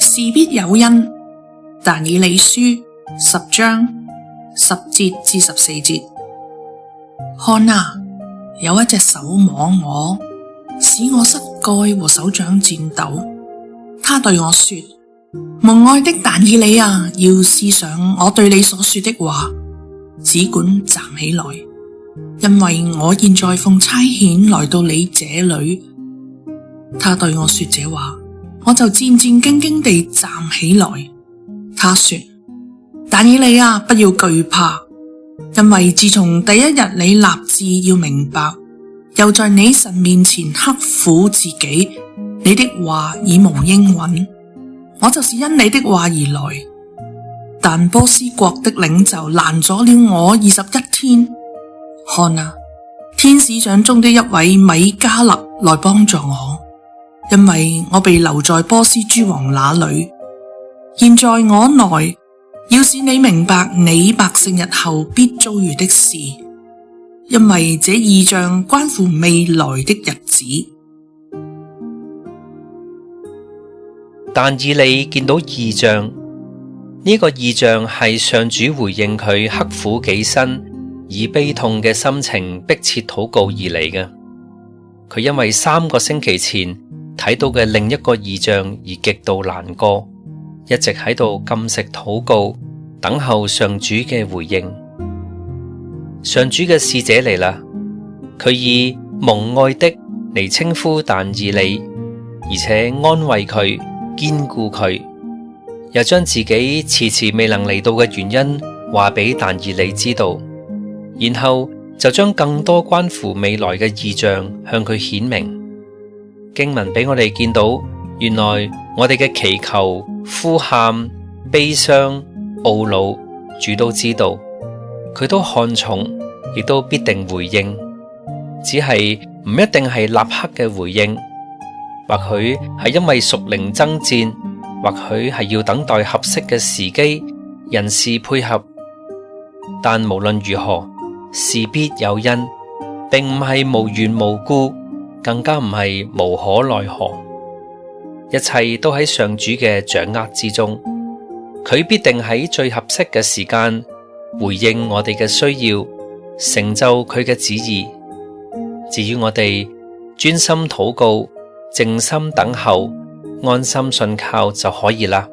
事必有因。但以理書10章10節至14節。看啊，有一隻手摸我，使我膝蓋和手掌顫抖。他對我說：蒙愛的但以理啊，要思想我對你所說的話，只管站起來，因為我現在奉差遣來到你這裏。他對我說這話，我就戰戰兢兢地站起來。他說：但以理啊，不要懼怕，因為自從第一日你立志要明白，又在你神面前刻苦自己，你的話已蒙應允，我就是因你的話而來。但波斯國的領袖攔阻了我21天。看啊，天使長中的一位米迦勒來幫助我，因為我被留在波斯諸王那裏。現在我來，要使你明白你百姓日後必遭遇的事，因為這異象關乎未來的日子。但以理見到異象，呢個異象係上主回應佢刻苦己身，以悲痛嘅心情迫切禱告而嚟嘅。佢因為3個星期前睇到嘅另一個異象而極度難過，一直喺度禁食禱告，等候上主嘅回應。上主嘅使者嚟啦，佢以蒙愛的嚟稱呼但以理，而且安慰佢，堅固佢，又將自己遲遲未能嚟到嘅原因話俾但以理知道，然後就將更多關乎未來嘅異象向佢顯明。經文俾我哋見到，原來我哋嘅祈求、呼喊、悲傷、懊惱，主都知道，佢都看重，亦都必定回應，只係唔一定係立刻嘅回應，或許係因為屬靈爭戰，或許係要等待合適嘅時機，人事配合。但無論如何，事必有因，並唔係無緣無故，更加唔係無可奈何。一切都喺上主嘅掌握之中，佢必定喺最合適嘅時間回應我哋嘅需要，成就佢嘅旨意。至於我哋專心禱告、靜心等候、安心信靠就可以啦。